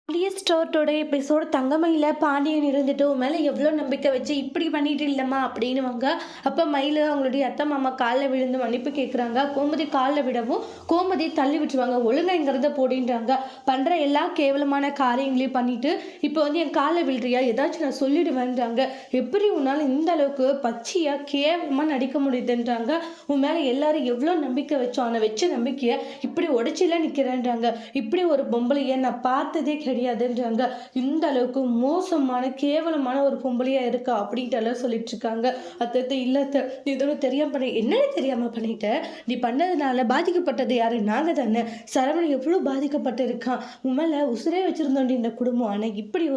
ஸ்டோர்ட்டோட episode தங்கமயில Pandian இருந்துட்டு உன் மேலே எவ்வளோ நம்பிக்கை வச்சு இப்படி பண்ணிட்டு இல்லைம்மா அப்படின்னுவாங்க. அப்போ மயில் அவங்களுடைய அத்தை மாமா காலில் விழுந்து மன்னிப்பு கேட்குறாங்க. கோமதி காலில் விடவும் கோமதி தள்ளி விட்டுருவாங்க. ஒழுங்காங்கிறத போடின்றாங்க. பண்ணுற எல்லா கேவலமான காரியங்களையும் பண்ணிட்டு இப்போ என் காலில் விழுறியா ஏதாச்சும் நான் சொல்லிடுவேன்றாங்க. எப்படி உன்னால் இந்த அளவுக்கு பச்சையாக கேவலமாக நடிக்க முடியுதுன்றாங்க. உன் மேலே எல்லாரும் எவ்வளோ நம்பிக்கை வச்சோம், ஆனால் வச்ச நம்பிக்கையை இப்படி உடைச்சில நிற்கிறேன்றாங்க. இப்படி ஒரு பொம்பளையை நான் பார்த்ததே கிடையாதுன்றாங்க. இந்த அளவுக்கு மோசமான கேவலமான ஒரு பொம்பளையா இருக்கா அப்படின்ட்டு எல்லாம் சொல்லிட்டு இருக்காங்க. அத்தத்தை இல்லத்த இதோட தெரியாம பண்ண என்னன்னு தெரியாம பண்ணிட்ட, நீ பண்ணதுனால பாதிக்கப்பட்டது யாரு? நாங்க தானே. சரவணன் எவ்வளவு பாதிக்கப்பட்டு இருக்கான். உண்மையில உசுரே வச்சிருந்தோம் இந்த குடும்பம். ஆனா இப்படி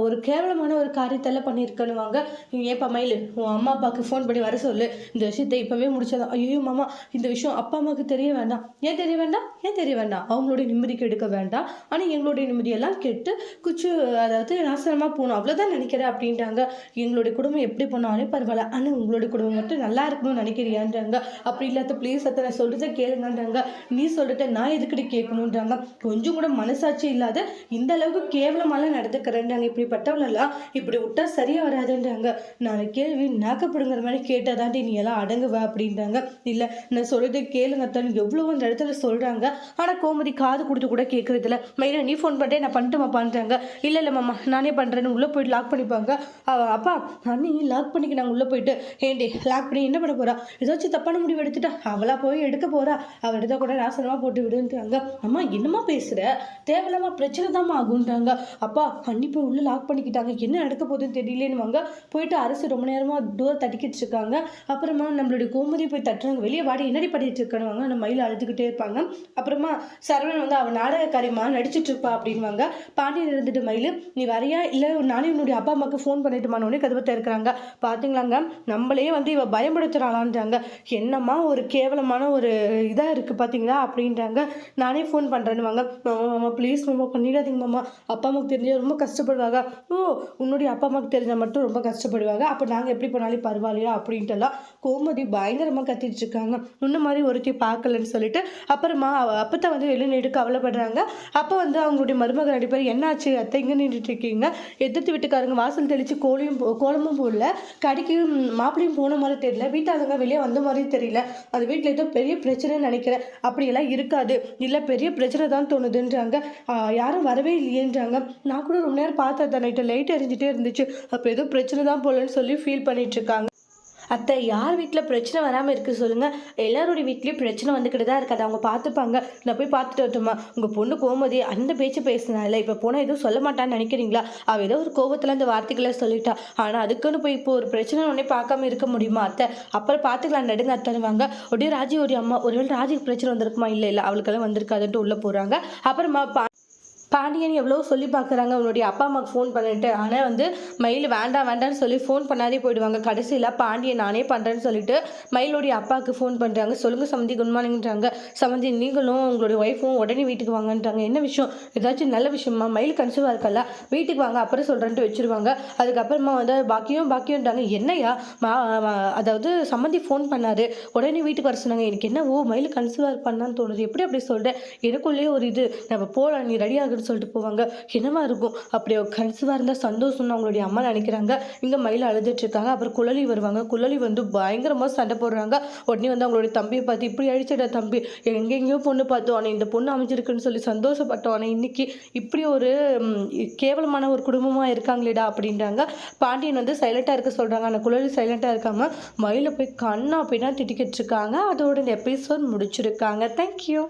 ஒரு கேவலமான ஒரு காரியத்தெல்லாம் பண்ணியிருக்கணுவாங்க. ஏப்பா மயில் உன் அம்மா அப்பாவுக்கு ஃபோன் பண்ணி வர சொல்லு, இந்த விஷயத்தை இப்பவே முடிச்சதான். ஐயோ மாமா இந்த விஷயம் அப்பா அம்மாவுக்கு தெரிய வேண்டாம். ஏன் தெரிய வேண்டாம்? ஏன் தெரிய வேண்டாம்? அவங்களுடைய நிம்மதிக்கு எடுக்க வேண்டாம், ஆனா எங்களுடைய நிம்மதியெல்லாம் கெட்டு குச்சு அதாவது நாசனமாக போகணும் அவ்வளோதான் நினைக்கிறேன் அப்படின்றாங்க. எங்களுடைய குடும்பம் எப்படி போனாலே பரவாயில்ல, ஆனால் உங்களுடைய குடும்பம் மட்டும் நல்லா இருக்கணும்னு நினைக்கிறியான்றாங்க. அப்படி இல்லாத ப்ளீஸ் அத்தை நான் சொல்கிறத கேளுங்கன்றாங்க. நீ சொல்லிட்ட நான் எதுக்கிட்ட கேட்கணுன்றாங்க. கொஞ்சம் கூட மனசாட்சி இல்லாத இந்த அளவுக்கு கேவலமாலாம் நடந்துக்கிறேன்றாங்க. இப்படிப்பட்டவளெல்லாம் இப்படி விட்டா சரியாக வராதுன்றாங்க. நான் கேள்வி நாக்கப்படுங்கிற மாதிரி கேட்டால் தாண்டி நீ எல்லாம் அடங்குவ அப்படின்றாங்க. இல்லை நான் சொல்கிறத கேளுங்க அத்தான் எவ்வளோ அந்த இடத்துல சொல்கிறாங்க. ஆனால் கோமதி காது கொடுத்து கூட கேட்குறதில்ல. மயிலா நீ ஃபோன் பண்ணிட்டே நான் பண்ணிட்டுமா பண்ணுறாங்க. இல்லை இல்லை மாமா நானே பண்ணுறேன்னு உள்ளே போயிட்டு லாக் பண்ணிப்பாங்க. அப்பா அண்ணி லாக் பண்ணிக்க நாங்கள் உள்ளே போயிட்டு ஏண்டி லாக் பண்ணி என்ன பண்ண போகிறா? ஏதாச்சும் தப்பான முடிவு எடுத்துட்டா அவளா போய் எடுக்க போகிறா, அவள் எடுத்த கூட நாசனமாக போட்டு விடுன்றாங்க. அம்மா என்னம்மா பேசுகிற, தேவையில்லாம பிரச்சனை தான் ஆகுன்றாங்க. அப்பா அண்ணி போய் உள்ளே லாக் பண்ணிக்கிட்டாங்க, என்ன நடக்க போகுதுன்னு தெரியலேன்னுவாங்க. போயிட்டு அரசு ரொம்ப நேரமாக டோர் தட்டிக்கிட்டு இருக்காங்க. அப்புறமா நம்மளுடைய கோமதி போய் தட்டுறாங்க. வெளியே வாடி என்னடி பண்ணிட்டு இருக்கணுவாங்க. அந்த மயில் அழுதுகிட்டே இருப்பாங்க. அப்புறமா சரவணன் அவன் நாடகக்காரியமாக நடிச்சிட்டு இருப்பா அப்படின்வாங்க. பாண்டியன் இருந்துட்டு மயில் நீ வரையா இல்லை நானே உன்னுடைய அப்பா அம்மாவுக்கு ஃபோன் பண்ணிட்டுமானோடனே கதவை திறக்கிறாங்க. பார்த்தீங்களாங்க நம்மளே இவ பயன்படுத்துகிறாளான்றாங்க. என்னம்மா ஒரு கேவலமான ஒரு இதாக இருக்குது பார்த்தீங்களா அப்படின்றாங்க. நானே ஃபோன் பண்ணுறேன்னுவாங்க. மாமா ப்ளீஸ் மாமா பண்ணிடாதீங்க மாமா, அப்பா அம்மாவுக்கு தெரிஞ்சால் ரொம்ப கஷ்டப்படுவாங்க. ஓ உன்னுடைய அப்பா அம்மாவுக்கு தெரிஞ்சால் மட்டும் ரொம்ப கஷ்டப்படுவாங்க, அப்போ நாங்கள் எப்படி போனாலும் பரவாயில்லையா அப்படின்ட்டுலாம் கோமதி பயங்கரமாக கத்திட்டு இருக்காங்க. முன்ன மாதிரி ஒருத்தி பார்க்கலன்னு சொல்லிட்டு அப்புறமா அப்பத்தான் வெளிநீடு கவலைப்படுறாங்க. அப்போ அவங்களுடைய மருமகள் அடிப்படை என்னாச்சு அத்தை இங்கே நின்றுட்டு இருக்கீங்க, எதிர்த்து வீட்டுக்காரங்க வாசல் தெளித்து கோலமும் போடல, கடைக்கு மாப்பிளையும் போன மாதிரி தெரியல, வீட்டாளுங்க வெளியே வந்த மாதிரி தெரியல, அது வீட்டில் ஏதோ பெரிய பிரச்சனைன்னு நினைக்கிறேன். அப்படியெல்லாம் இருக்காது, இல்லை பெரிய பிரச்சனை தான் தோணுதுன்றாங்க. யாரும் வரவே இல்லையேன்றாங்க. நான் கூட ரொம்ப நேரம் பார்த்தேன், நைட்டு லைட் எரிஞ்சிட்டே இருந்துச்சு, அப்போ ஏதோ பிரச்சனை தான் போலன்னு சொல்லி ஃபீல் பண்ணிட்டு இருக்காங்க. அத்தை யார் வீட்டில் பிரச்சனை வராமல் இருக்குது சொல்லுங்கள், எல்லாருடைய வீட்லேயும் பிரச்சனை வந்துக்கிட்டு தான் இருக்காது, அவங்க பார்த்துப்பாங்க. நான் போய் பார்த்துட்டு வரட்டுமா? உங்கள் பொண்ணு கோமதி அந்த பேச்சு பேசினால இப்போ போனால் எதுவும் சொல்ல மாட்டான்னு நினைக்கிறீங்களா? அவள் ஏதோ ஒரு கோபத்தில் அந்த வார்த்தைகளை சொல்லிட்டா, ஆனால் அதுக்குன்னு போய் இப்போ ஒரு பிரச்சனை உடனே பார்க்காம இருக்க முடியுமா அத்தை? அப்புறம் பார்த்துக்கலாம் நடுங்க அத்தனைவாங்க. உடனே ராஜியோடைய அம்மா ஒருவேளை ராஜிக்கு பிரச்சனை வந்திருக்குமா? இல்லை அவளுக்கெல்லாம் வந்திருக்காதுன்ட்டு உள்ளே போகிறாங்க. அப்புறமா பாண்டியன் எவ்வளோ சொல்லி பார்க்குறாங்க உன்னுடைய அப்பா அம்மாவுக்கு ஃபோன் பண்ணிட்டு, ஆனால் மயில் வேண்டான்னு சொல்லி ஃபோன் பண்ணாதே போயிடுவாங்க. கடைசியில் பாண்டியன் நானே பண்ணுறேன்னு சொல்லிட்டு மயிலுடைய அப்பாவுக்கு ஃபோன் பண்ணுறாங்க. சொல்லுங்கள் சமந்தி குட் மார்னிங்கிறாங்க. சமந்தி நீங்களும் உங்களுடைய ஒய்ஃபும் உடனே வீட்டுக்கு வாங்கன்றாங்க. என்ன விஷயம்? ஏதாச்சும் நல்ல விஷயமா? மயில் கன்சீவாக இருக்கல, வீட்டுக்கு வாங்க அப்புறம் சொல்கிறேன்ட்டு வச்சுருவாங்க. அதுக்கப்புறமா பாக்கியம்ன்றாங்க. என்னையா அதாவது சம்மந்தி ஃபோன் பண்ணார், உடனே வீட்டுக்கு வர சொன்னாங்க. எனக்கு என்ன மயில் கன்சீவாக இருப்பான்னு தோணுது, எப்படி அப்படி சொல்கிறேன்? எனக்குள்ளேயே ஒரு இது நம்ம போகலாம் நீ ரெடி ஆகுன்னு சொல்லிட்டு போவாங்க. என்னவா இருக்கும்? அப்படி கன்சீவாக இருந்தால் சந்தோஷம்னு அவங்களுடைய அம்மா நினைக்கிறாங்க. இங்கே மயில் அழுதுட்டு இருக்காங்க. அப்புறம் குழலி வருவாங்க. குழலி பயங்கரமாக சண்டை போடுறாங்க. உடனே அவங்களுடைய தம்பியை பார்த்து இப்படி அழிச்சிட தம்பி, எங்கெங்கேயோ பொண்ணு பார்த்தோம், ஆனால் இந்த பொண்ணு அமைஞ்சிருக்குன்னு சொல்லி சந்தோஷப்பட்டோம், ஆனால் இன்னைக்கு இப்படி ஒரு கேவலமான ஒரு குடும்பமாக இருக்காங்களேடா அப்படின்றாங்க. பாண்டியன் சைலண்டாக இருக்க சொல்கிறாங்க. ஆனால் குழலி சைலண்டாக இருக்காமல் மயில போய் கண்ணா அப்படின்னா திட்டிக்கிட்டு இருக்காங்க. அதோட இந்த எபிசோட் முடிச்சிருக்காங்க. தேங்க்யூ.